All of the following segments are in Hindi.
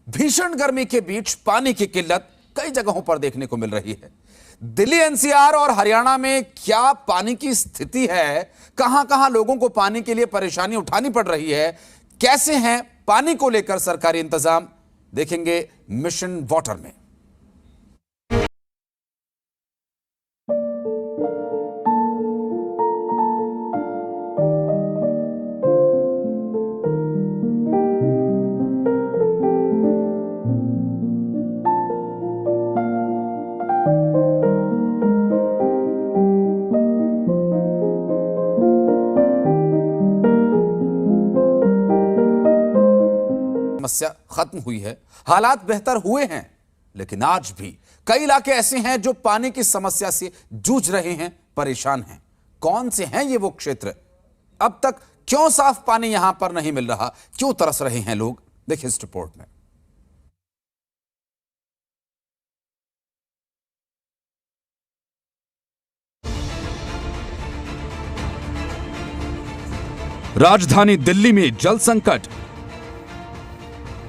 भीषण गर्मी के बीच पानी की किल्लत कई जगहों पर देखने को मिल रही है। दिल्ली, एनसीआर और हरियाणा में क्या पानी की स्थिति है, कहां कहां लोगों को पानी के लिए परेशानी उठानी पड़ रही है, कैसे हैं पानी को लेकर सरकारी इंतजाम, देखेंगे मिशन वाटर में। समस्या खत्म हुई है, हालात बेहतर हुए हैं, लेकिन आज भी कई इलाके ऐसे हैं जो पानी की समस्या से जूझ रहे हैं, परेशान हैं। कौन से हैं ये वो क्षेत्र? अब तक क्यों साफ पानी यहां पर नहीं मिल रहा? क्यों तरस रहे हैं लोग? देखिए इस रिपोर्ट में। राजधानी दिल्ली में जल संकट,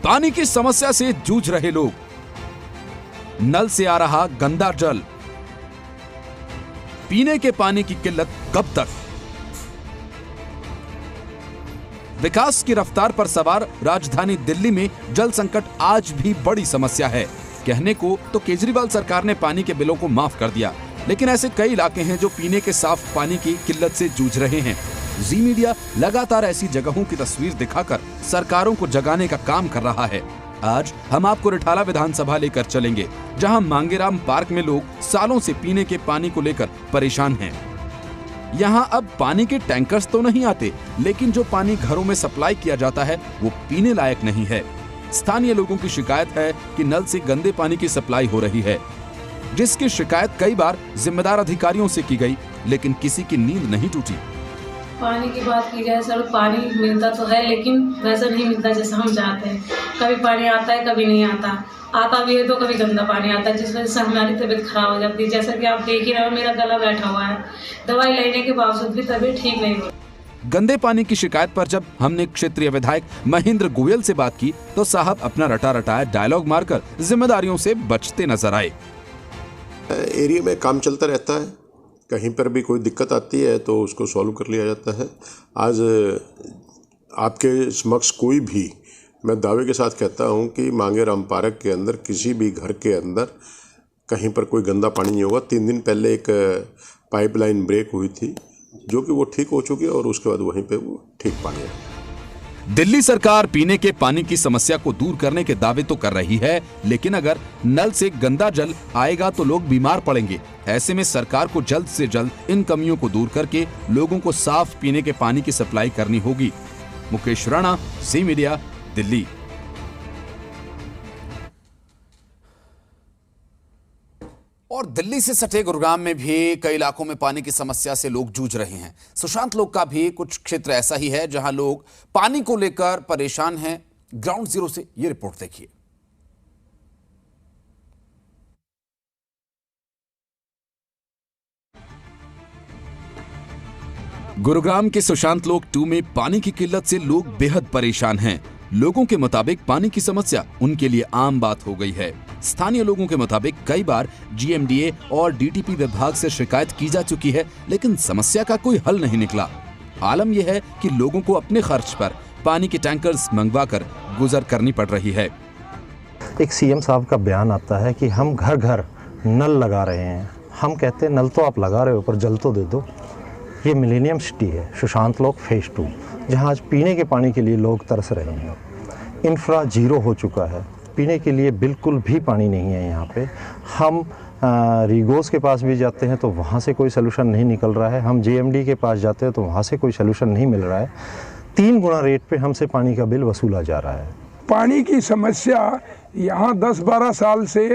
पानी की समस्या से जूझ रहे लोग, नल से आ रहा गंदा जल, पीने के पानी की किल्लत कब तक? विकास की रफ्तार पर सवार राजधानी दिल्ली में जल संकट आज भी बड़ी समस्या है। कहने को तो केजरीवाल सरकार ने पानी के बिलों को माफ कर दिया, लेकिन ऐसे कई इलाके हैं जो पीने के साफ पानी की किल्लत से जूझ रहे हैं। जी मीडिया लगातार ऐसी जगहों की तस्वीर दिखाकर सरकारों को जगाने का काम कर रहा है। आज हम आपको रिठाला विधानसभा लेकर चलेंगे, जहां मांगेराम पार्क में लोग सालों से पीने के पानी को लेकर परेशान हैं। यहां अब पानी के टैंकर्स तो नहीं आते, लेकिन जो पानी घरों में सप्लाई किया जाता है वो पीने लायक नहीं है। स्थानीय लोगों की शिकायत है कि नल से गंदे पानी की सप्लाई हो रही है, जिसकी शिकायत कई बार जिम्मेदार अधिकारियों से की गई, लेकिन किसी की नींद नहीं टूटी। पानी की बात की जाए सर, पानी मिलता तो है लेकिन वैसा नहीं मिलता जैसा हम चाहते हैं। कभी पानी आता है, कभी नहीं आता। आता भी है तो कभी गंदा पानी आता है, जिस वजह से हमारी तबीयत खराब हो जाती है। जैसा कि आप देख ही रहे हो, मेरा गला बैठा हुआ है, दवाई लेने के बावजूद भी तबीयत ठीक नहीं हुई। गंदे पानी की शिकायत पर जब हमने क्षेत्रीय विधायक महेंद्र गोयल से बात की, तो साहब अपना रटा रटाया डायलॉग मारकर जिम्मेदारियों से बचते नजर आए। एरिया में काम चलता रहता है, कहीं पर भी कोई दिक्कत आती है तो उसको सॉल्व कर लिया जाता है। आज आपके समक्ष कोई भी, मैं दावे के साथ कहता हूं कि मांगेराम पार्क के अंदर किसी भी घर के अंदर कहीं पर कोई गंदा पानी नहीं होगा। 3 दिन पहले एक पाइपलाइन ब्रेक हुई थी, जो कि वो ठीक हो चुकी है और उसके बाद वहीं पे वो ठीक पानी है। दिल्ली सरकार पीने के पानी की समस्या को दूर करने के दावे तो कर रही है, लेकिन अगर नल से गंदा जल आएगा तो लोग बीमार पड़ेंगे। ऐसे में सरकार को जल्द से जल्द इन कमियों को दूर करके लोगों को साफ पीने के पानी की सप्लाई करनी होगी। मुकेश राणा, जी मीडिया, दिल्ली। और दिल्ली से सटे गुरुग्राम में भी कई इलाकों में पानी की समस्या से लोग जूझ रहे हैं। सुशांत लोग का भी कुछ क्षेत्र ऐसा ही है जहां लोग पानी को लेकर परेशान हैं। ग्राउंड जीरो से ये रिपोर्ट देखिए। गुरुग्राम के सुशांत लोक 2 में पानी की किल्लत से लोग बेहद परेशान हैं। लोगों के मुताबिक पानी की समस्या उनके लिए आम बात हो गई है। स्थानीय लोगों के मुताबिक कई बार जीएमडीए और डीटीपी विभाग से शिकायत की जा चुकी है, लेकिन समस्या का कोई हल नहीं निकला। आलम यह है कि लोगों को अपने खर्च पर पानी के टैंकर्स मंगवाकर गुजर करनी पड़ रही है। एक सीएम साहब का बयान आता है कि हम घर घर नल लगा रहे हैं। हम कहते हैं नल तो आप लगा रहे हो, पर जल तो दे दो। ये मिलेनियम सिटी है, सुशांत लोक फेज 2, जहाँ आज पीने के पानी के लिए लोग तरस रहे हैं। इंफ्रा जीरो हो चुका है, पीने के लिए बिल्कुल भी पानी नहीं है यहाँ पे। हम रीगोस के पास भी जाते हैं तो वहाँ से कोई सलूशन नहीं निकल रहा है। हम जेएमडी के पास जाते हैं तो वहाँ से कोई सलूशन नहीं मिल रहा है। 3 गुना रेट पे हमसे पानी का बिल वसूला जा रहा है। पानी की समस्या यहाँ 10-12 साल से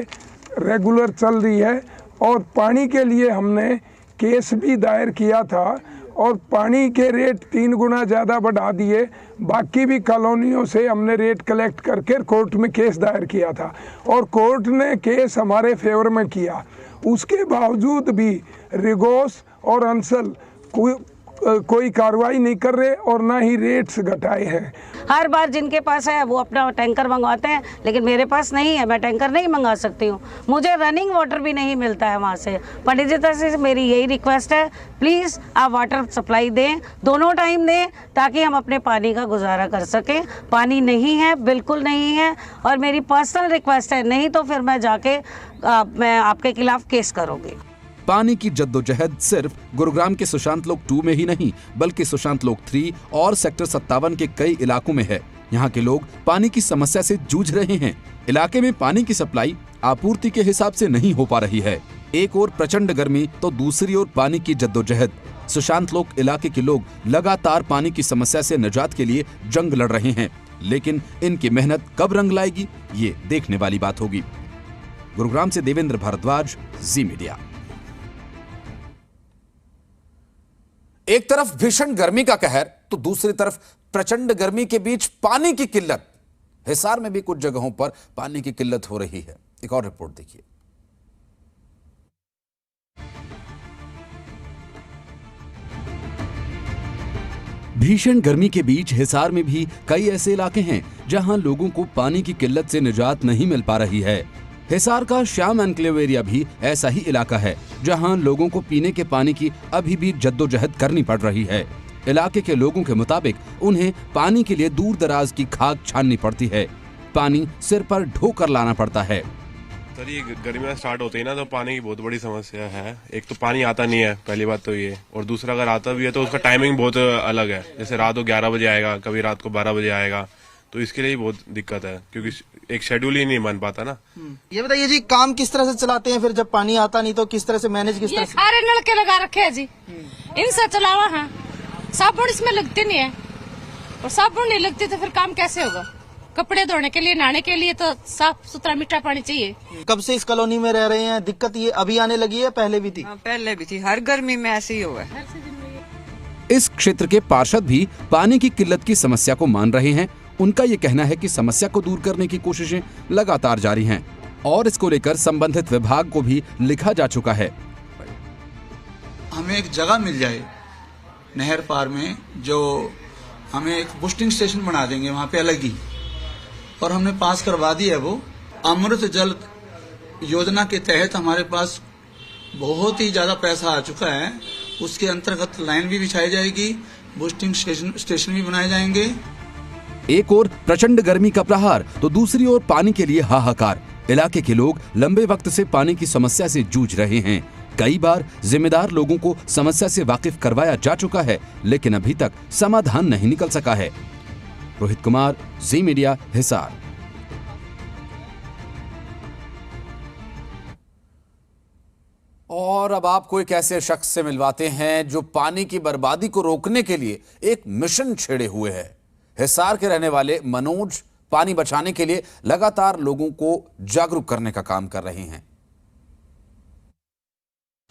रेगुलर चल रही है और पानी के लिए हमने केस भी दायर किया था और पानी के रेट 3 गुना ज़्यादा बढ़ा दिए। बाकी भी कॉलोनियों से हमने रेट कलेक्ट करके कोर्ट में केस दायर किया था और कोर्ट ने केस हमारे फेवर में किया। उसके बावजूद भी रिगोस और अंसल कोई कार्रवाई नहीं कर रहे और ना ही रेट्स घटाए हैं। हर बार जिनके पास है वो अपना टैंकर मंगवाते हैं, लेकिन मेरे पास नहीं है, मैं टैंकर नहीं मंगा सकती हूँ, मुझे रनिंग वाटर भी नहीं मिलता है वहाँ से। पंडित जी से मेरी यही रिक्वेस्ट है, प्लीज़ आप वाटर सप्लाई दें, दोनों टाइम दें, ताकि हम अपने पानी का गुजारा कर सकें। पानी नहीं है, बिल्कुल नहीं है, और मेरी पर्सनल रिक्वेस्ट है, नहीं तो फिर मैं जाके मैं आपके खिलाफ केस करूँगी। पानी की जद्दोजहद सिर्फ गुरुग्राम के सुशांत लोक 2 में ही नहीं, बल्कि सुशांत लोक 3 और सेक्टर 57 के कई इलाकों में है। यहाँ के लोग पानी की समस्या से जूझ रहे हैं। इलाके में पानी की सप्लाई आपूर्ति के हिसाब से नहीं हो पा रही है। एक ओर प्रचंड गर्मी तो दूसरी ओर पानी की जद्दोजहद। सुशांत लोक इलाके के लोग लगातार पानी की समस्या से निजात के लिए जंग लड़ रहे हैं, लेकिन इनकी मेहनत कब रंग लाएगी, ये देखने वाली बात होगी। गुरुग्राम से देवेंद्र भारद्वाज, जी मीडिया। एक तरफ भीषण गर्मी का कहर तो दूसरी तरफ प्रचंड गर्मी के बीच पानी की किल्लत। हिसार में भी कुछ जगहों पर पानी की किल्लत हो रही है। एक और रिपोर्ट देखिए। भीषण गर्मी के बीच हिसार में भी कई ऐसे इलाके हैं जहां लोगों को पानी की किल्लत से निजात नहीं मिल पा रही है। हिसार का श्याम एनक्लेव एरिया भी ऐसा ही इलाका है जहां लोगों को पीने के पानी की अभी भी जद्दोजहद करनी पड़ रही है। इलाके के लोगों के मुताबिक उन्हें पानी के लिए दूर दराज की खाक छाननी पड़ती है। पानी सिर पर ढोकर लाना पड़ता है। सर, ये गर्मियाँ स्टार्ट होती है ना, तो पानी की बहुत बड़ी समस्या है। एक तो पानी आता नहीं है, पहली बात तो ये, और दूसरा अगर आता भी है तो उसका टाइमिंग बहुत अलग है। जैसे रात को 11 बजे आएगा, कभी रात को 12 बजे आएगा, तो इसके लिए बहुत दिक्कत है, क्योंकि एक शेड्यूल ही नहीं बन पाता ना। ये बताइए जी, काम किस तरह से चलाते हैं फिर जब पानी आता नहीं, तो किस तरह से मैनेज, किस तरह से? सारे नलके लगा रखे हैं जी, इनसे चलावा है। साबुन इसमें लगते नहीं है, और साबुन नहीं लगती तो फिर काम कैसे होगा? कपड़े धोने के लिए, नहाने के लिए तो साफ सुथरा मीठा पानी चाहिए। कब से इस कॉलोनी में रह रहे हैं? दिक्कत ये अभी आने लगी है, पहले भी थी? पहले भी थी, हर गर्मी में ऐसे ही हुआ है। इस क्षेत्र के पार्षद भी पानी की किल्लत की समस्या को मान रहे हैं। उनका ये कहना है कि समस्या को दूर करने की कोशिशें लगातार जारी हैं और इसको लेकर संबंधित विभाग को भी लिखा जा चुका है। हमें एक जगह मिल जाए नहर पार में, जो हमें एक बूस्टिंग स्टेशन बना देंगे वहाँ पे अलग ही, और हमने पास करवा दी है। वो अमृत जल योजना के तहत हमारे पास बहुत ही ज्यादा पैसा आ चुका है। उसके अंतर्गत लाइन भी बिछाई जाएगी, बूस्टिंग स्टेशन भी बनाए जाएंगे। एक ओर प्रचंड गर्मी का प्रहार तो दूसरी ओर पानी के लिए हाहाकार। इलाके के लोग लंबे वक्त से पानी की समस्या से जूझ रहे हैं। कई बार जिम्मेदार लोगों को समस्या से वाकिफ करवाया जा चुका है, लेकिन अभी तक समाधान नहीं निकल सका है। रोहित कुमार, जी मीडिया, हिसार। और अब आपको एक ऐसे शख्स से मिलवाते हैं जो पानी की बर्बादी को रोकने के लिए एक मिशन छेड़े हुए है। हिसार के रहने वाले मनोज पानी बचाने के लिए लगातार लोगों को जागरूक करने का काम कर रहे हैं।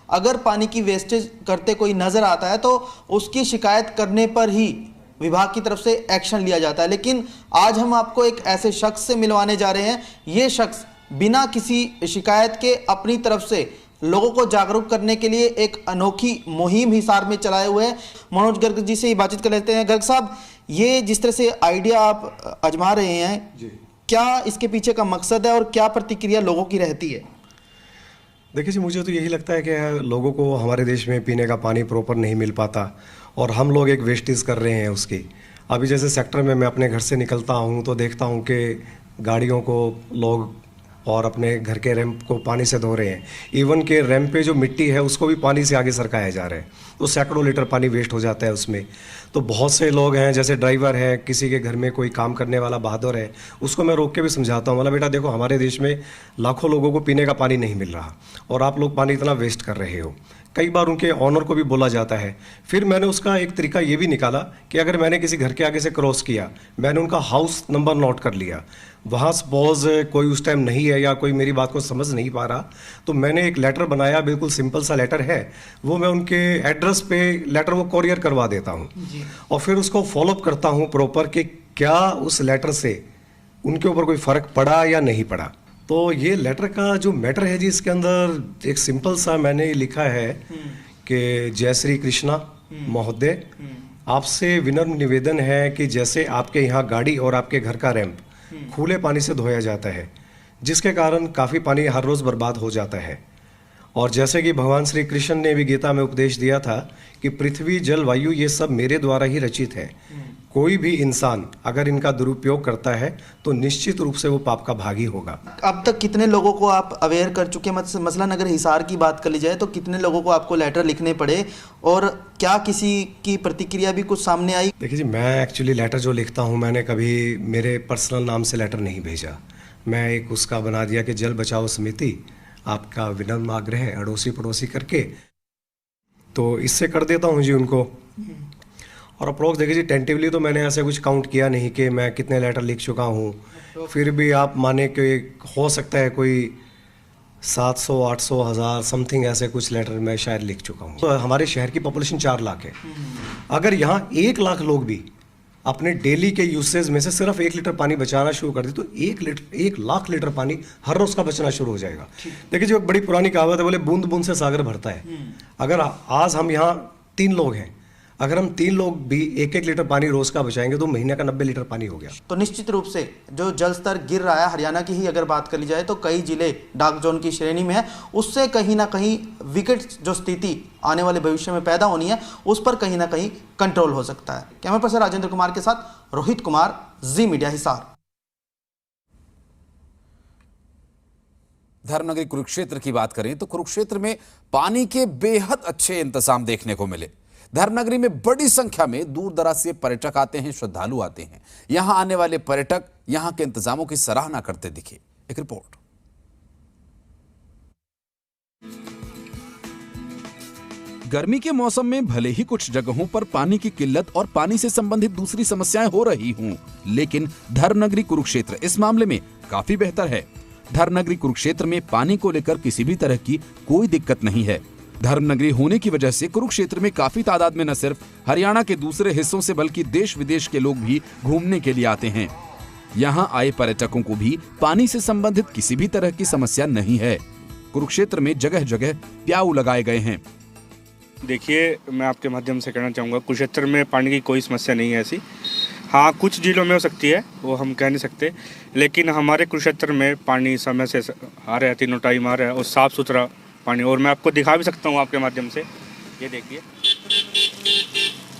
अगर पानी की वेस्टेज करते कोई नजर आता है तो उसकी शिकायत करने पर ही विभाग की तरफ से एक्शन लिया जाता है। लेकिन आज हम आपको एक ऐसे शख्स से मिलवाने जा रहे हैं। ये शख्स बिना किसी शिकायत के अपनी तरफ से लोगों को जागरूक करने के लिए एक अनोखी मुहिम हिसार में चलाए हुए हैं। मनोज गर्ग जी से ही बातचीत कर लेते हैं। गर्ग साहब, ये जिस तरह से आइडिया आप आजमा रहे हैं जी, क्या इसके पीछे का मकसद है और क्या प्रतिक्रिया लोगों की रहती है? देखिए जी, मुझे तो यही लगता है कि लोगों को हमारे देश में पीने का पानी प्रॉपर नहीं मिल पाता और हम लोग एक वेस्टेज कर रहे हैं उसकी। अभी जैसे सेक्टर में मैं अपने घर से निकलता हूँ तो देखता हूँ कि गाड़ियों को लोग और अपने घर के रैंप को पानी से धो रहे हैं। इवन के रैंप पे जो मिट्टी है उसको भी पानी से आगे सरकाया जा रहा है, तो सैकड़ों लीटर पानी वेस्ट हो जाता है उसमें। तो बहुत से लोग हैं, जैसे ड्राइवर है, किसी के घर में कोई काम करने वाला बहादुर है, उसको मैं रोक के भी समझाता हूँ, मतलब बेटा देखो, हमारे देश में लाखों लोगों को पीने का पानी नहीं मिल रहा और आप लोग पानी इतना वेस्ट कर रहे हो। कई बार उनके ऑनर को भी बोला जाता है। फिर मैंने उसका एक तरीका ये भी निकाला कि अगर मैंने किसी घर के आगे से क्रॉस किया, मैंने उनका हाउस नंबर नोट कर लिया। वहाँ सपोज कोई उस टाइम नहीं है या कोई मेरी बात को समझ नहीं पा रहा, तो मैंने एक लेटर बनाया, बिल्कुल सिंपल सा लेटर है, वो मैं उनके एड्रेस पे लेटर वो कोरियर करवा देता हूँ और फिर उसको फॉलोअप करता हूँ प्रॉपर कि क्या उस लेटर से उनके ऊपर कोई फ़र्क पड़ा या नहीं पड़ा। तो ये लेटर का जो मैटर है जी, इसके अंदर एक सिंपल सा मैंने लिखा है कि जय श्री कृष्णा, महोदय, आपसे विनम्र निवेदन है कि जैसे आपके यहाँ गाड़ी और आपके घर का रैंप खुले पानी से धोया जाता है, जिसके कारण काफ़ी पानी हर रोज़ बर्बाद हो जाता है। और जैसे कि भगवान श्री कृष्ण ने भी गीता में उपदेश दिया था कि पृथ्वी, जल, वायु ये सब मेरे द्वारा ही रचित है। कोई भी इंसान अगर इनका दुरुपयोग करता है तो निश्चित रूप से वो पाप का भागी होगा। अब तक कितने लोगों को आप अवेयर कर चुके हैं? मसलन अगर हिसार की बात कर ली जाए तो कितने लोगों को आपको लेटर लिखने पड़े और क्या किसी की प्रतिक्रिया भी कुछ सामने आई? देखिए जी, मैं एक्चुअली लेटर जो लिखता हूँ, मैंने कभी मेरे पर्सनल नाम से लेटर नहीं भेजा। मैं एक उसका बना दिया कि जल बचाओ समिति, आपका विनम्र आग्रह है, अड़ोसी पड़ोसी करके, तो इससे कर देता हूँ जी उनको। और अप्रोक्स देखिए जी, टेंटिवली तो मैंने ऐसे कुछ काउंट किया नहीं कि मैं कितने लेटर लिख चुका हूँ। फिर भी आप माने कि हो सकता है कोई 700, 800, 1000 समथिंग ऐसे कुछ लेटर मैं शायद लिख चुका हूँ। तो हमारे शहर की पॉपुलेशन 4 लाख है। अगर यहाँ 1 लाख लोग भी अपने डेली के यूसेज में से सिर्फ 1 लीटर पानी बचाना शुरू कर दे तो 1 लाख लीटर पानी हर रोज का बचना शुरू हो जाएगा। देखिए जो एक बड़ी पुरानी कहावत है, बोले बूंद बूंद से सागर भरता है। अगर आज हम यहाँ 3 लोग हैं, अगर हम 3 लोग भी 1-1 लीटर पानी रोज का बचाएंगे तो महीने का 90 लीटर पानी हो गया। तो निश्चित रूप से जो जल स्तर गिर रहा है, हरियाणा की ही अगर बात कर ली जाए तो कई जिले डार्क जोन की श्रेणी में है। उससे कहीं ना कहीं विकट जो स्थिति आने वाले भविष्य में पैदा होनी है, उस पर कहीं ना कहीं कंट्रोल हो सकता है। कैमरा पर्सन राजेंद्र कुमार के साथ रोहित कुमार, जी मीडिया, हिसार। धर्मनगरी कुरुक्षेत्र की बात करें तो कुरुक्षेत्र में पानी के बेहद अच्छे इंतजाम देखने को मिले। धर्मनगरी में बड़ी संख्या में दूर दराज से पर्यटक आते हैं, श्रद्धालु आते हैं। यहां आने वाले पर्यटक यहां के इंतजामों की सराहना करते दिखे। एक रिपोर्ट। गर्मी के मौसम में भले ही कुछ जगहों पर पानी की किल्लत और पानी से संबंधित दूसरी समस्याएं हो रही हों, लेकिन धर्मनगरी कुरुक्षेत्र इस मामले में काफी बेहतर है। धर्मनगरी कुरुक्षेत्र में पानी को लेकर किसी भी तरह की कोई दिक्कत नहीं है। धर्मनगरी होने की वजह से कुरुक्षेत्र में काफी तादाद में न सिर्फ हरियाणा के दूसरे हिस्सों से बल्कि देश विदेश के लोग भी घूमने के लिए आते हैं। यहाँ आए पर्यटकों को भी पानी से संबंधित किसी भी तरह की समस्या नहीं है। कुरुक्षेत्र में जगह जगह प्याऊ लगाए गए हैं। देखिए, मैं आपके माध्यम से कहना चाहूँगा, कुरुक्षेत्र में पानी की कोई समस्या नहीं है ऐसी। हाँ, कुछ जिलों में हो सकती है, वो हम कह नहीं सकते, लेकिन हमारे कुरुक्षेत्र में पानी समय से आ रहा है, 3 टाइम आ रहा है और साफ़ सुथरा पानी। और मैं आपको दिखा भी सकता हूँ आपके माध्यम से, ये देखिए।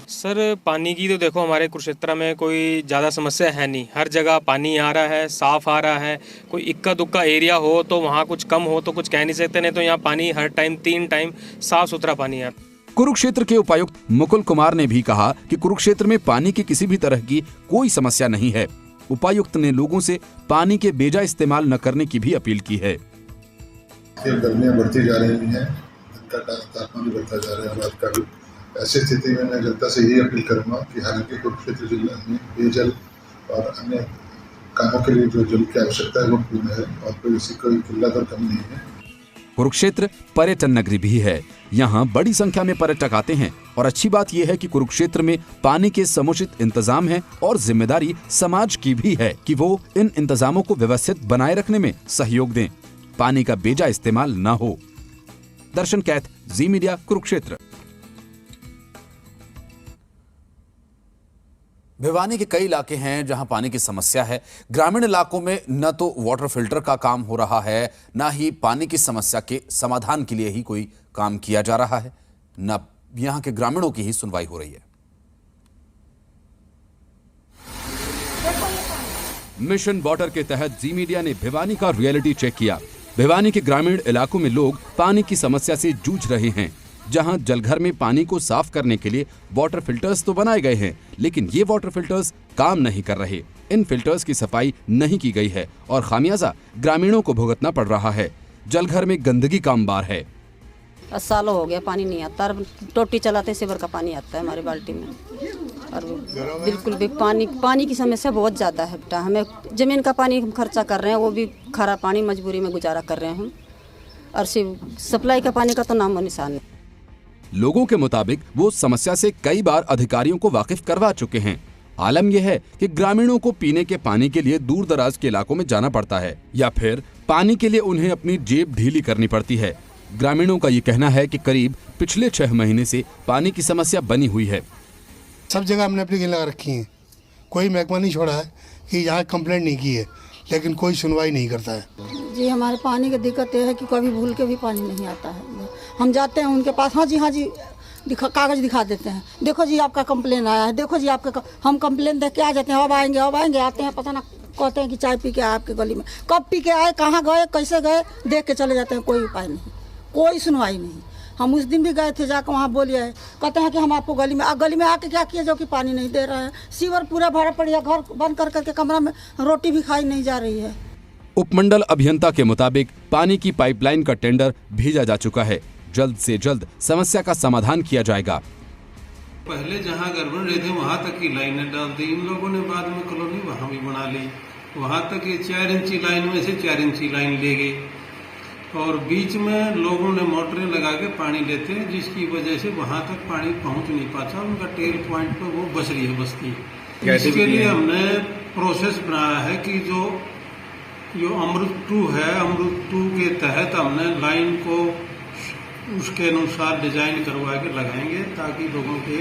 सर, पानी की तो देखो हमारे कुरुक्षेत्र में कोई ज़्यादा समस्या है नहीं। हर जगह पानी आ रहा है, साफ़ आ रहा है। कोई इक्का दुक्का एरिया हो तो वहाँ कुछ कम हो तो कुछ कह नहीं सकते, नहीं तो यहाँ पानी हर टाइम 3 टाइम साफ़ सुथरा पानी है। कुरुक्षेत्र के उपायुक्त मुकुल कुमार ने भी कहा कि कुरुक्षेत्र में पानी की किसी भी तरह की कोई समस्या नहीं है। उपायुक्त ने लोगों से पानी के बेजा इस्तेमाल न करने की भी अपील की है। गर्मियाँ बढ़ती जा रही हैं, तापमान बढ़ता जा रहा है रात का भी। ऐसी स्थिति में मैं जनता से यही अपील करूंगा कि हालांकि कुरुक्षेत्र जिले में पेयजल और अन्य कामों के लिए जो जल की आवश्यकता है वो पूर्ण है और कोई ऐसी कोई किल्लत और कमी नहीं है। कुरुक्षेत्र पर्यटन नगरी भी है। यहाँ बड़ी संख्या में पर्यटक आते हैं और अच्छी बात यह है कि कुरुक्षेत्र में पानी के समुचित इंतजाम है और जिम्मेदारी समाज की भी है कि वो इन इंतजामों को व्यवस्थित बनाए रखने में सहयोग दें। पानी का बेजा इस्तेमाल न हो। दर्शन कैथ, जी मीडिया, कुरुक्षेत्र। भिवानी के कई इलाके हैं जहां पानी की समस्या है। ग्रामीण इलाकों में न तो वाटर फिल्टर का काम हो रहा है, न ही पानी की समस्या के समाधान के लिए ही कोई काम किया जा रहा है, न यहां के ग्रामीणों की ही सुनवाई हो रही है। मिशन वाटर के तहत जी मीडिया ने भिवानी का रियलिटी चेक किया। भिवानी के ग्रामीण इलाकों में लोग पानी की समस्या से जूझ रहे हैं। जहां जलघर में पानी को साफ करने के लिए वाटर फिल्टर्स तो बनाए गए हैं, लेकिन ये वाटर फिल्टर्स काम नहीं कर रहे। इन फिल्टर्स की सफाई नहीं की गई है और खामियाजा ग्रामीणों को भुगतना पड़ रहा है। जलघर में गंदगी का अंबार है। सालों हो गया पानी नहीं आता। टोटी चलाते सिवर का पानी आता है हमारी बाल्टी में और बिल्कुल भी पानी की समस्या बहुत ज़्यादा है बेटा। हमें ज़मीन का पानी हम खर्चा कर रहे हैं, वो भी खारा पानी मजबूरी में गुजारा कर रहे हैं हम, और सिर्फ सप्लाई का पानी का तो नामो निशान नहीं। लोगों के मुताबिक वो समस्या से कई बार अधिकारियों को वाकिफ करवा चुके हैं। आलम यह है कि ग्रामीणों को पीने के पानी के लिए दूर दराज के इलाकों में जाना पड़ता है या फिर पानी के लिए उन्हें अपनी जेब ढीली करनी पड़ती है। ग्रामीणों का ये कहना है कि करीब पिछले 6 महीने से पानी की समस्या बनी हुई है। सब जगह हमने एप्लीकेशन लगा रखी है, कोई महकमा नहीं छोड़ा है कि यहाँ कंप्लेंट नहीं की है, लेकिन कोई सुनवाई नहीं करता है। जी हमारे पानी की दिक्कत यह है कि कभी भूल के भी पानी नहीं आता है। हम जाते हैं उनके पास, हाँ जी कागज़ दिखा देते हैं, देखो जी आपका कंप्लेन आया है, देखो जी आपका हम कंप्लेन देख के आ जाते हैं, अब आएंगे आते हैं, पता ना कहते हैं कि चाय पी के आए आपके गली में, कब पी के आए, कहाँ गए, कैसे गए, देख के चले जाते हैं। कोई उपाय नहीं, कोई सुनवाई नहीं। हम उस दिन भी गए थे, जाकर वहाँ बोलिए, कहते हैं कि हम आपको गली में आके क्या किए जो कि पानी नहीं दे रहे हैं। सीवर पूरा भरा पड़ा, घर बंद कर करके कमरा में रोटी भी खाई नहीं जा रही है। उपमंडल अभियंता के मुताबिक पानी की पाइपलाइन का टेंडर भेजा जा चुका है, जल्द से जल्द समस्या का समाधान किया जाएगा। पहले जहाँ घर बन रहे थे वहाँ तक की लाइनें डाल दी इन लोगों ने, बाद में कॉलोनी वहाँ भी बना ली, वहाँ तक ये 4 इंची लाइन में से 4 इंची लाइन ले गई और बीच में लोगों ने मोटरें लगा के पानी लेते हैं, जिसकी वजह से वहाँ तक पानी पहुँच नहीं पाता, उनका टेल पॉइंट पर वो बच रही है बस्ती। इसके लिए हमने प्रोसेस बनाया है कि जो अमृत 2 है, अमृत 2 के तहत हमने लाइन को उसके अनुसार डिजाइन करवा के लगाएंगे ताकि लोगों के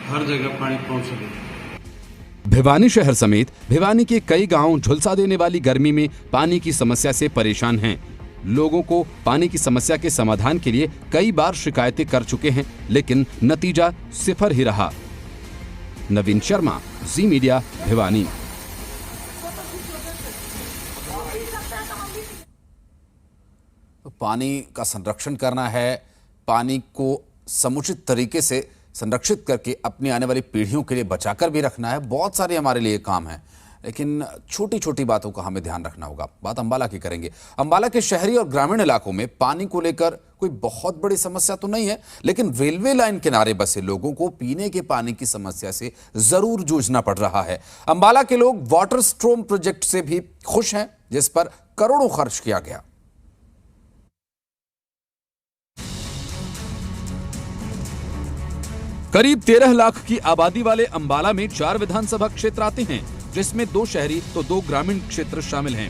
हर जगह पानी पहुंच सके। भिवानी शहर समेत भिवानी के कई गांव झुलसा देने वाली गर्मी में पानी की समस्या से परेशान हैं। लोगों को पानी की समस्या के समाधान के लिए कई बार शिकायतें कर चुके हैं, लेकिन नतीजा सिफर ही रहा। नवीन शर्मा, जी मीडिया, भिवानी। पानी का संरक्षण करना है, पानी को समुचित तरीके से संरक्षित करके अपनी आने वाली पीढ़ियों के लिए बचाकर भी रखना है। बहुत सारे हमारे लिए काम है, लेकिन छोटी छोटी बातों का हमें ध्यान रखना होगा। बात अंबाला की करेंगे। अंबाला के शहरी और ग्रामीण इलाकों में पानी को लेकर कोई बहुत बड़ी समस्या तो नहीं है, लेकिन रेलवे लाइन किनारे बसे लोगों को पीने के पानी की समस्या से जरूर जूझना पड़ रहा है। अंबाला के लोग वाटर स्ट्रोम प्रोजेक्ट से भी खुश हैं, जिस पर करोड़ों खर्च किया गया। करीब 13 लाख की आबादी वाले अंबाला में 4 विधानसभा क्षेत्र आते हैं, जिसमें 2 शहरी तो 2 ग्रामीण क्षेत्र शामिल हैं।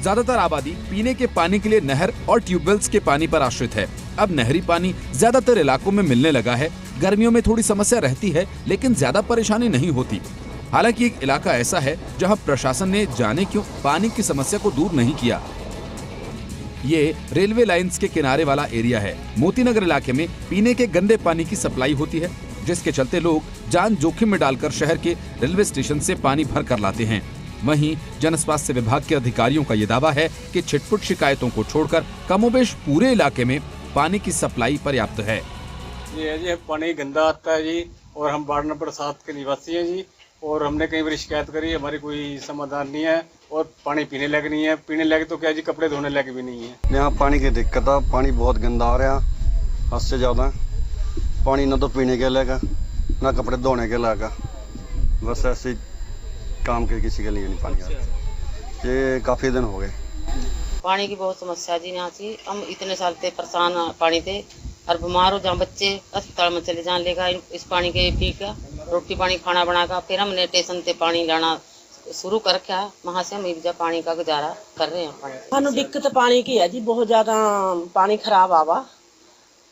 ज्यादातर आबादी पीने के पानी के लिए नहर और ट्यूबवेल्स के पानी पर आश्रित है। अब नहरी पानी ज्यादातर इलाकों में मिलने लगा है। गर्मियों में थोड़ी समस्या रहती है, लेकिन ज्यादा परेशानी नहीं होती। हालांकि एक इलाका ऐसा है जहां प्रशासन ने जाने क्यों पानी की समस्या को दूर नहीं किया। ये रेलवे लाइंस के किनारे वाला एरिया है। मोतीनगर इलाके में पीने के गंदे पानी की सप्लाई होती है, जिसके चलते लोग जान जोखिम में डालकर शहर के रेलवे स्टेशन से पानी भर कर लाते हैं। वहीं जन स्वास्थ्य विभाग के अधिकारियों का ये दावा है कि छिटपुट शिकायतों को छोड़कर कमोबेश पूरे इलाके में पानी की सप्लाई पर्याप्त है। जी पानी गंदा आता है जी, और हम वार्ड नंबर 7 के निवासी हैं जी, और हमने कई बार शिकायत करी, हमारी कोई समाधान नहीं है। और पानी पीने लायक नहीं है, पीने लायक तो क्या जी, कपड़े धोने लायक भी नहीं है। यहाँ पानी की दिक्कत है, पानी बहुत गंदा आ रहा, हद से ज़्यादा। पानी ना तो पीने के लायक, ना कपड़े धोने के लायक, बस ऐसे काम के किसी के लिए नहीं पानी आता। ये काफ़ी दिन हो गए। पानी की बहुत समस्या जी यहाँ से। हम इतने साल से परेशान पानी थे, और बीमार हो जहाँ बच्चे अस्पताल में चले जाने लेगा इस पानी के पी का, रोटी पानी खाना बनाकर। फिर हमने स्टेशन से पानी लाना शुरू कर रखा, वहाँ से हम इधर पानी का गुजारा कर रहे हैं। सानू दिक्कत पानी की है जी, बहुत ज़्यादा पानी खराब आवा।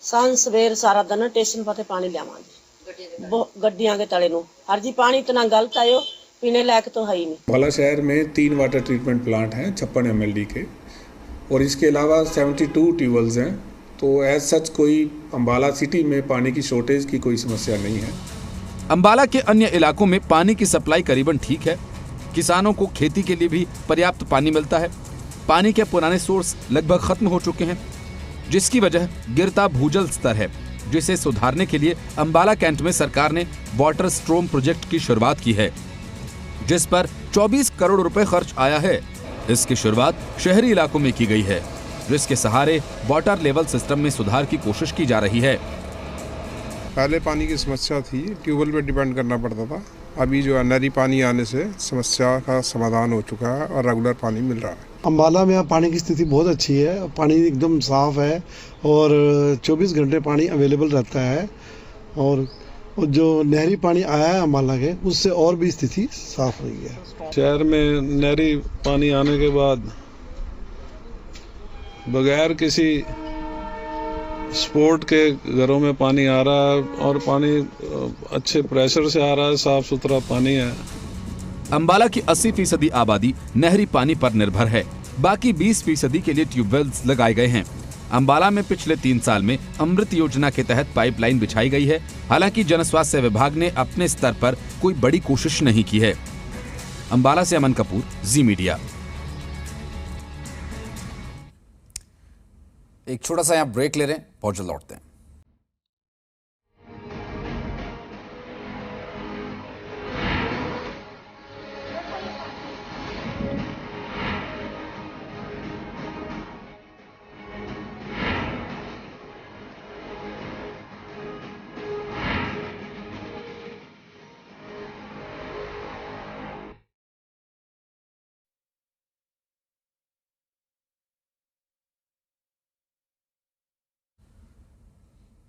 सांझ सवेर सारा दिन स्टेशन पर पानी लियावा जी, गड्डियां के तले नू। हर जी पानी इतना गलत आयो, पीने लायक तो है ही नहीं। अंबाला शहर में 3 वाटर ट्रीटमेंट प्लांट हैं 56 mld के, और इसके अलावा 72 ट्यूबवेल्स हैं। तो एज सच कोई अंबाला सिटी में पानी की शॉर्टेज की कोई समस्या नहीं है। अंबाला के अन्य इलाकों में पानी की सप्लाई करीबन ठीक है। किसानों को खेती के लिए भी पर्याप्त पानी मिलता है। पानी के पुराने सोर्स लगभग खत्म हो चुके हैं, जिसकी वजह गिरता भूजल स्तर है, जिसे सुधारने के लिए अंबाला कैंट में सरकार ने वाटर स्ट्रोम प्रोजेक्ट की शुरुआत की है, जिस पर 24 करोड़ रुपए खर्च आया है। इसकी शुरुआत शहरी इलाकों में की गई है, जिसके सहारे वाटर लेवल सिस्टम में सुधार की कोशिश की जा रही है। पहले पानी की समस्या थी, ट्यूबवेल पे डिपेंड करना पड़ता था। अभी जो नहरी पानी आने से समस्या का समाधान हो चुका है और रेगुलर पानी मिल रहा है। अंबाला में अब पानी की स्थिति बहुत अच्छी है, पानी एकदम साफ़ है और 24 घंटे पानी अवेलेबल रहता है। और जो नहरी पानी आया है अंबाला के, उससे और भी स्थिति साफ रही है। शहर में नहरी पानी आने के बाद बगैर किसी स्पोर्ट के घरों में पानी आ रहा है और पानी अच्छे प्रेशर से आ रहा है, साफ सुथरा पानी है। अंबाला की 80% आबादी नहरी पानी पर निर्भर है। बाकी 20% के लिए ट्यूबवेल्स लगाए गए हैं। अंबाला में पिछले 3 साल में अमृत योजना के तहत पाइपलाइन बिछाई गई है। हालांकि जनस्वास्थ्य विभाग ने अपने स्तर पर कोई बड़ी कोशिश नहीं की है। अंबाला से अमन कपूर, जी मीडिया। एक छोटा सा यहाँ ब्रेक ले रहे हैं, बहुत जल्द लौटते हैं।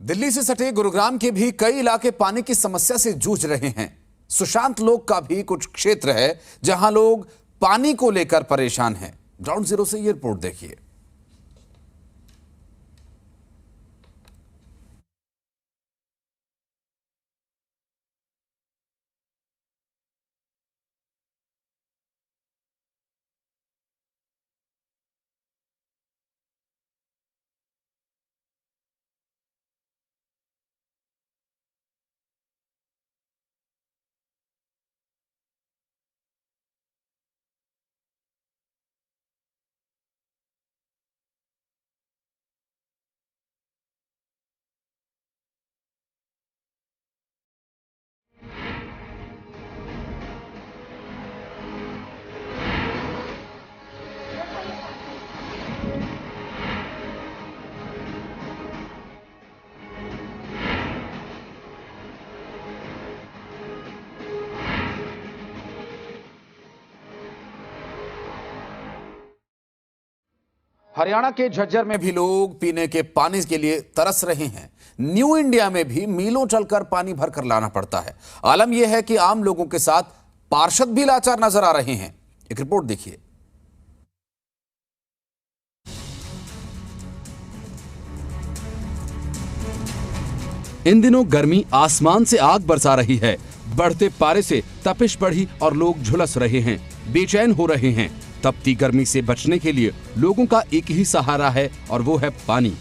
दिल्ली से सटे गुरुग्राम के भी कई इलाके पानी की समस्या से जूझ रहे हैं। सुशांत लोक का भी कुछ क्षेत्र है जहां लोग पानी को लेकर परेशान हैं। ग्राउंड जीरो से ये रिपोर्ट देखिए। हरियाणा के झज्जर में भी लोग पीने के पानी के लिए तरस रहे हैं। न्यू इंडिया में भी मीलों चलकर पानी भरकर लाना पड़ता है। आलम यह है कि आम लोगों के साथ पार्षद भी लाचार नजर आ रहे हैं। एक रिपोर्ट देखिए। इन दिनों गर्मी आसमान से आग बरसा रही है। बढ़ते पारे से तपिश बढ़ी और लोग झुलस रहे हैं, बेचैन हो रहे हैं। तपती गर्मी से बचने के लिए लोगों का एक ही सहारा है और वो है पानी।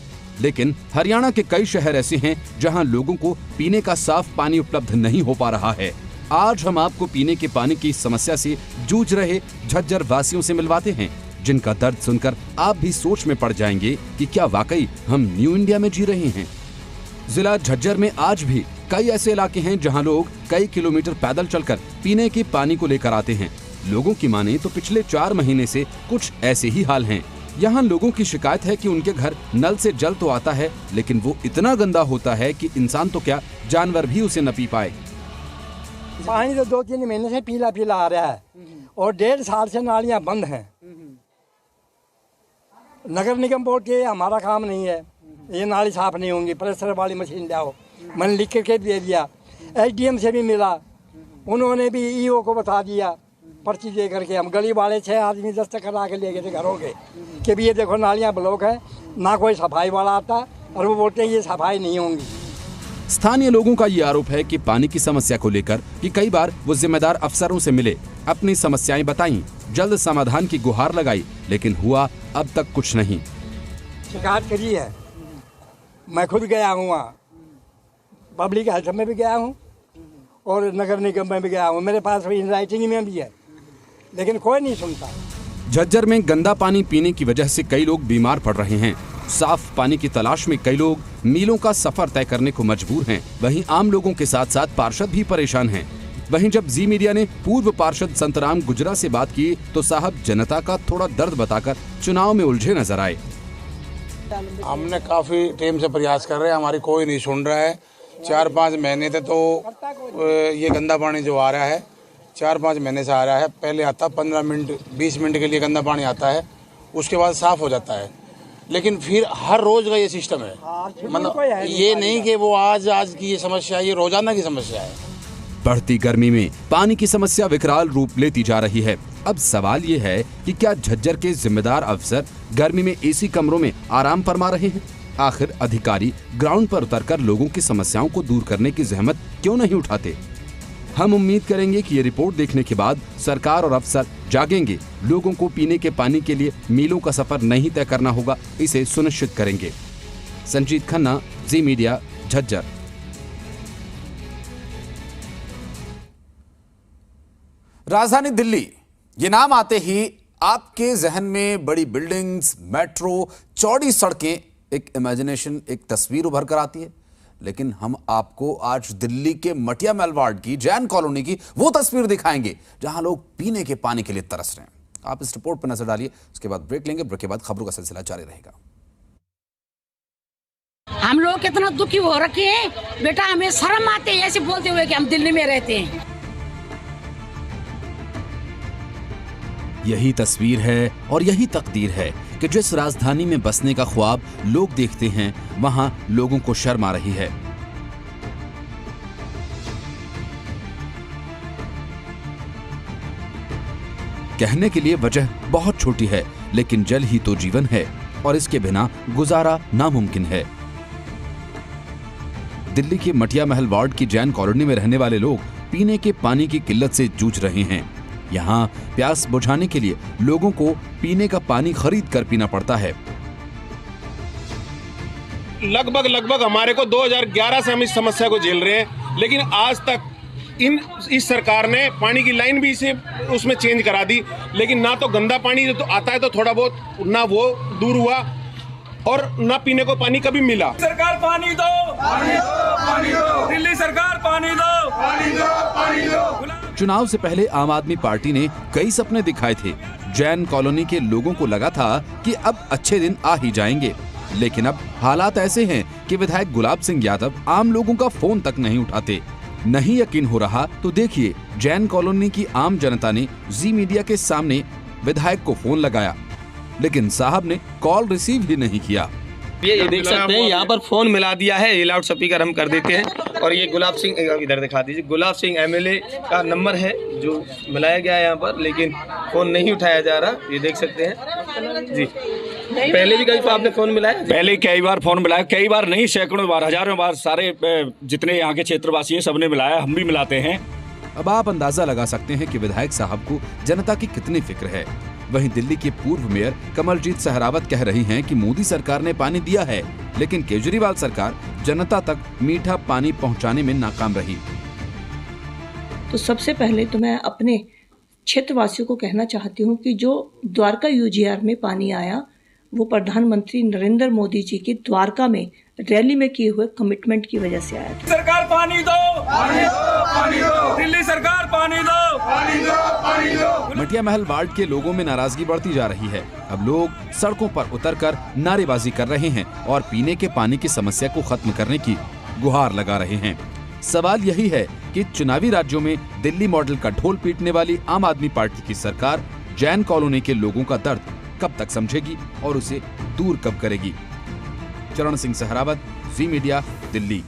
लेकिन हरियाणा के कई शहर ऐसे हैं जहां लोगों को पीने का साफ पानी उपलब्ध नहीं हो पा रहा है। आज हम आपको पीने के पानी की समस्या से जूझ रहे झज्जर वासियों से मिलवाते हैं, जिनका दर्द सुनकर आप भी सोच में पड़ जाएंगे कि क्या वाकई हम न्यू इंडिया में जी रहे हैं। जिला झज्जर में आज भी कई ऐसे इलाके हैं जहां लोग कई किलोमीटर पैदल चलकर पीने के पानी को लेकर आते हैं। लोगों की माने तो पिछले 4 महीने से कुछ ऐसे ही हाल हैं। यहाँ लोगों की शिकायत है कि उनके घर नल से जल तो आता है, लेकिन वो इतना गंदा होता है कि इंसान तो क्या जानवर भी उसे न पी पाए। पानी तो 2-3 महीने से पीला पीला आ रहा है और 1.5 साल से नालियाँ बंद हैं। नगर निगम बोर्ड के हमारा काम नहीं है, ये नाली साफ नहीं होंगी, प्रेशर वाली मशीन लाओ। मैंने लिख के दे दिया, SDM से भी मिला, उन्होंने भी EO को बता दिया, पर्ची दे करके। हम गली वाले 6 आदमी दस्तखत करा के ले गए थे घरों के कि भी ये देखो नालियाँ ब्लॉक है, ना कोई सफाई वाला आता और वो बोलते हैं ये सफाई नहीं होंगी। स्थानीय लोगों का ये आरोप है कि पानी की समस्या को लेकर कि कई बार वो जिम्मेदार अफसरों से मिले, अपनी समस्याएं बताईं, जल्द समाधान की गुहार लगाई, लेकिन हुआ अब तक कुछ नहीं। शिकायत करी है, मैं खुद गया हूँ वहाँ, पब्लिक हेल्थ में भी गया हूँ और नगर निगम में भी गया हूँ। मेरे पास इन राइटिंग में भी है, लेकिन कोई नहीं सुनता। झज्जर में गंदा पानी पीने की वजह से कई लोग बीमार पड़ रहे हैं। साफ पानी की तलाश में कई लोग मीलों का सफर तय करने को मजबूर हैं। वहीं आम लोगों के साथ साथ पार्षद भी परेशान हैं। वहीं जब जी मीडिया ने पूर्व पार्षद संतराम गुजरा से बात की तो साहब जनता का थोड़ा दर्द बताकर चुनाव में उलझे नजर आए। हमने काफी टाइम से प्रयास कर रहे हैं, हमारी कोई नहीं सुन रहा है। 4-5 महीने से तो ये गंदा पानी जो आ रहा है 4-5 महीने से आ रहा है। पहले आता 15 मिनट 20 मिनट के लिए गंदा पानी आता है, उसके बाद साफ हो जाता है। लेकिन फिर हर रोज का ये सिस्टम है, मतलब ये नहीं कि वो आज की ये समस्या, ये रोजाना की समस्या है। बढ़ती गर्मी में पानी की समस्या विकराल रूप लेती जा रही है। अब सवाल ये है कि क्या झज्जर के जिम्मेदार अफसर गर्मी में AC कमरों में आराम फरमा रहे हैं? आखिर अधिकारी ग्राउंड पर उतरकर लोगों की समस्याओं को दूर करने की जहमत क्यों नहीं उठाते? हम उम्मीद करेंगे कि ये रिपोर्ट देखने के बाद सरकार और अफसर जागेंगे, लोगों को पीने के पानी के लिए मीलों का सफर नहीं तय करना होगा, इसे सुनिश्चित करेंगे। संजीत खन्ना, जी मीडिया, झज्जर। राजधानी दिल्ली, ये नाम आते ही आपके जहन में बड़ी बिल्डिंग्स, मेट्रो, चौड़ी सड़कें, एक इमेजिनेशन, एक तस्वीर उभर कर आती है। लेकिन हम आपको आज दिल्ली के मटिया महल वार्ड की जैन कॉलोनी की वो तस्वीर दिखाएंगे जहां लोग पीने के पानी के लिए तरस रहे हैं। आप इस रिपोर्ट पर नजर डालिए, उसके बाद ब्रेक लेंगे। ब्रेक के बाद खबरों का सिलसिला जारी रहेगा। हम लोग कितना दुखी हो रखे हैं बेटा, हमें शर्म आते हैं ऐसे बोलते हुए कि हम दिल्ली में रहते हैं। यही तस्वीर है और यही तकदीर है कि जिस राजधानी में बसने का ख्वाब लोग देखते हैं, वहां लोगों को शर्म आ रही है। कहने के लिए वजह बहुत छोटी है, लेकिन जल ही तो जीवन है और इसके बिना गुजारा नामुमकिन है। दिल्ली के मटिया महल वार्ड की जैन कॉलोनी में रहने वाले लोग पीने के पानी की किल्लत से जूझ रहे हैं। यहाँ प्यास बुझाने के लिए लोगों को पीने का पानी खरीद कर पीना पड़ता है। लगभग हमारे को 2011 से हम इस समस्या को झेल रहे हैं, लेकिन आज तक इस सरकार ने पानी की लाइन भी इसे उसमें चेंज करा दी, लेकिन ना तो गंदा पानी तो आता है तो थोड़ा बहुत, ना वो दूर हुआ और ना पीने को पानी कभी मिला। सरकार पानी दो, पानी दो, पानी दो। दिल्ली सरकार पानी दो, पानी दो, पानी दो। चुनाव से पहले आम आदमी पार्टी ने कई सपने दिखाए थे। जैन कॉलोनी के लोगों को लगा था कि अब अच्छे दिन आ ही जाएंगे, लेकिन अब हालात ऐसे हैं कि विधायक गुलाब सिंह यादव आम लोगों का फोन तक नहीं उठाते। नहीं यकीन हो रहा तो देखिए, जैन कॉलोनी की आम जनता ने जी मीडिया के सामने विधायक को फोन लगाया, लेकिन साहब ने कॉल रिसीव ही नहीं किया। ये देख सकते हैं यहाँ पर फोन मिला दिया है, ये लाउड स्पीकर हम कर देते हैं। और ये गुलाब सिंह, इधर दिखा दीजिए, गुलाब सिंह एमएलए का नंबर है जो मिलाया गया है यहाँ पर, लेकिन फोन नहीं उठाया जा रहा। ये देख सकते हैं जी। पहले भी कई बार आपने फोन मिलाया? पहले कई बार फोन मिलाया, कई बार नहीं, सैकड़ों बार, हजारों बार। सारे जितने यहाँ के क्षेत्रवासी हैं सबने मिलाया, हम भी मिलाते हैं। अब आप अंदाजा लगा सकते हैं कि विधायक साहब को जनता की कितनी फिक्र है। वहीं दिल्ली के पूर्व मेयर कमलजीत सहरावत कह रही हैं कि मोदी सरकार ने पानी दिया है, लेकिन केजरीवाल सरकार जनता तक मीठा पानी पहुंचाने में नाकाम रही। तो सबसे पहले तो मैं अपने क्षेत्रवासियों को कहना चाहती हूं कि जो द्वारका यूजीआर में पानी आया, वो प्रधानमंत्री नरेंद्र मोदी जी की द्वारका में रैली में किए हुए कमिटमेंट की वजह से आया था। सरकार पानी दो, पानी दो, पानी दो। दिल्ली सरकार पानी दो, पानी दो, पानी दो। मटिया महल वार्ड के लोगों में नाराजगी बढ़ती जा रही है। अब लोग सड़कों पर उतरकर नारेबाजी कर रहे हैं और पीने के पानी की समस्या को खत्म करने की गुहार लगा रहे हैं। सवाल यही है कि चुनावी राज्यों में दिल्ली मॉडल का ढोल पीटने वाली आम आदमी पार्टी की सरकार जैन कॉलोनी के लोगों का दर्द कब तक समझेगी और उसे दूर कब करेगी। चरण सिंह सहरावत, जी मीडिया, दिल्ली।